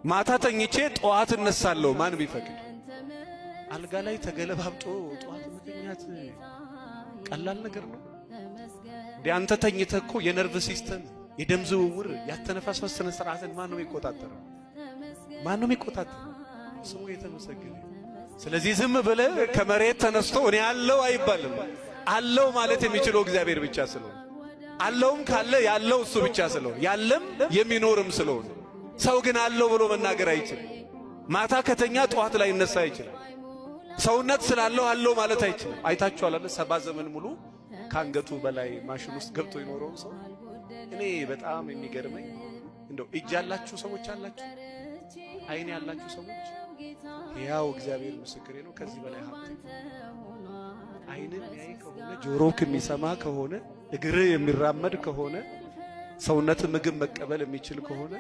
ማታ ተኝቼ ጠዋት እነሳለሁ ማን ቢፈቅድ? አልጋ ላይ ተገለባብጦ ጠዋት መተኛት ቀላል ነገር ነው እንዴ? አንተ ተኝተህ እኮ የነርቭ ሲስተም፣ የደም ዝውውር፣ ያተነፋፈስ ስነ ስርዓትን ማን ነው የሚቆጣጠረው? ማን ነው የሚቆጣጠረው? ስሙ የተመሰገነ። ስለዚህ ዝም ብለህ ከመሬት ተነስቶ እኔ አለው አይባልም። አለው ማለት የሚችለው እግዚአብሔር ብቻ ስለሆነ፣ አለውም ካለ ያለው እሱ ብቻ ስለሆነ፣ ያለም የሚኖርም ስለሆነ፣ ሰው ግን አለው ብሎ መናገር አይችልም። ማታ ከተኛ ጠዋት ላይ ይነሳ አይችልም። ሰውነት ስላለው አለው ማለት አይችልም። አይታችኋል አይደል? 70 ዘመን ሙሉ ካንገቱ በላይ ማሽን ውስጥ ገብቶ ይኖረው ሰው። እኔ በጣም የሚገርመኝ እንደው እጅ ያላችሁ ሰዎች አላችሁ፣ አይን ያላችሁ ሰዎች፣ ያው እግዚአብሔር ምስክሬ ነው። ከዚህ በላይ ሀብት አይንን ያይ ከሆነ ጆሮክ የሚሰማ ከሆነ እግር የሚራመድ ከሆነ ሰውነት ምግብ መቀበል የሚችል ከሆነ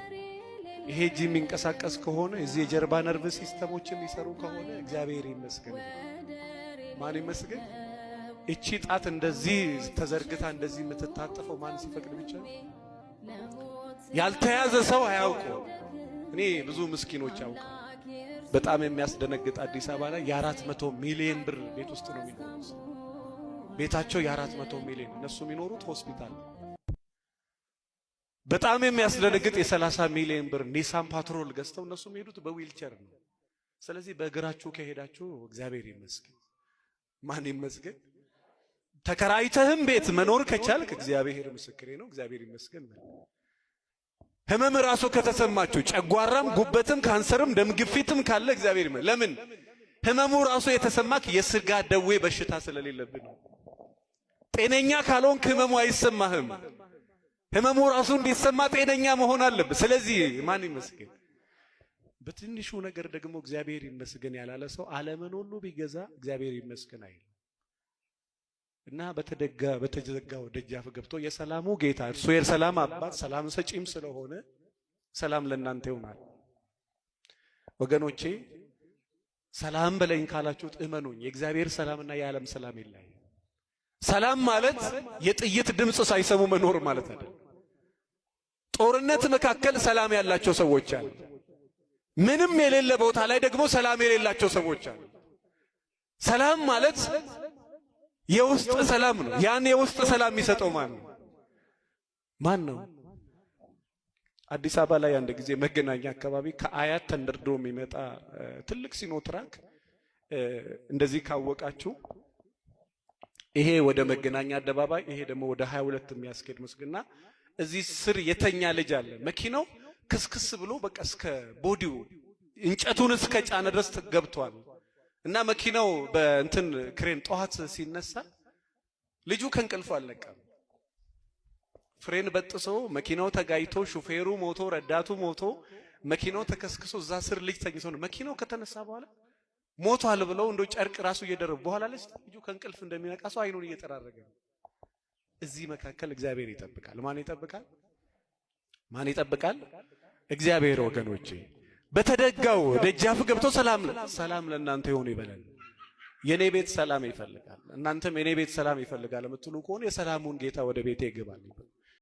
ይሄ እጅ የሚንቀሳቀስ ከሆነ እዚህ የጀርባ ነርቭ ሲስተሞች የሚሰሩ ከሆነ እግዚአብሔር ይመስገን። ማን ይመስገን? እቺ ጣት እንደዚህ ተዘርግታ እንደዚህ የምትታጠፈው ማን ሲፈቅድ ብቻ ነው። ያልተያዘ ሰው አያውቀው። እኔ ብዙ ምስኪኖች አውቀው። በጣም የሚያስደነግጥ አዲስ አበባ ላይ የ400 ሚሊዮን ብር ቤት ውስጥ ነው የሚኖሩት። ቤታቸው የ400 ሚሊዮን፣ እነሱ የሚኖሩት ሆስፒታል። በጣም የሚያስደነግጥ የ30 ሚሊዮን ብር ኒሳን ፓትሮል ገዝተው እነሱ የሚሄዱት በዊልቸር ነው። ስለዚህ በእግራችሁ ከሄዳችሁ እግዚአብሔር ይመስገን። ማን ይመስገን? ተከራይተህም ቤት መኖር ከቻልክ እግዚአብሔር ምስክሬ ነው፣ እግዚአብሔር ይመስገን። ህመም ራሱ ከተሰማችሁ ጨጓራም፣ ጉበትም፣ ካንሰርም፣ ደም ግፊትም ካለ እግዚአብሔር ይመስገን። ለምን? ህመሙ ራሱ የተሰማክ የስጋ ደዌ በሽታ ስለሌለብን ነው። ጤነኛ ካልሆንክ ህመሙ አይሰማህም። ህመሙ ራሱ እንዲሰማ ጤነኛ መሆን አለበት። ስለዚህ ማን ይመስገን? በትንሹ ነገር ደግሞ እግዚአብሔር ይመስገን ያላለ ሰው ዓለምን ሁሉ ቢገዛ እግዚአብሔር ይመስገን አይል እና በተዘጋው ደጃፍ ገብቶ የሰላሙ ጌታ እርሱ የሰላም አባት ሰላም ሰጪም ስለሆነ ሰላም ለእናንተ ይሆናል። ወገኖቼ ሰላም በለኝ ካላችሁት እመኑኝ የእግዚአብሔር ሰላምና የዓለም ሰላም ይለያል። ሰላም ማለት የጥይት ድምጽ ሳይሰሙ መኖር ማለት አይደለም። ጦርነት መካከል ሰላም ያላቸው ሰዎች አሉ። ምንም የሌለ ቦታ ላይ ደግሞ ሰላም የሌላቸው ሰዎች አሉ። ሰላም ማለት የውስጥ ሰላም ነው። ያን የውስጥ ሰላም የሚሰጠው ማን ነው? አዲስ አበባ ላይ አንድ ጊዜ መገናኛ አካባቢ ከአያት ተንደርዶ የሚመጣ ትልቅ ሲኖትራክ እንደዚህ ካወቃችሁ ይሄ ወደ መገናኛ አደባባይ፣ ይሄ ደግሞ ወደ 22 የሚያስኬድ መስግና እዚህ ስር የተኛ ልጅ አለ። መኪናው ክስክስ ብሎ በቃ እስከ ቦዲው እንጨቱን እስከ ጫነ ድረስ ገብቷል። እና መኪናው በእንትን ክሬን ጠዋት ሲነሳ ልጁ ከእንቅልፉ አልነቃም። ፍሬን በጥሶ መኪናው ተጋይቶ ሹፌሩ ሞቶ ረዳቱ ሞቶ መኪናው ተከስክሶ እዛ ስር ልጅ ተኝቶ ነው። መኪናው ከተነሳ በኋላ ሞቷል ብለው እንደው ጨርቅ ራሱ እየደረቡ በኋላ ልጁ ከእንቅልፍ እንደሚነቃ ሰው አይኑን እየጠራረገ ነው። እዚህ መካከል እግዚአብሔር ይጠብቃል። ማን ይጠብቃል? ማን ይጠብቃል? እግዚአብሔር። ወገኖቼ በተደጋው ደጃፍ ገብቶ ሰላም ለእናንተ ይሁን ይበላል። የኔ ቤት ሰላም ይፈልጋል፣ እናንተም የኔ ቤት ሰላም ይፈልጋል የምትሉ ከሆነ የሰላሙን ጌታ ወደ ቤቴ ይገባል።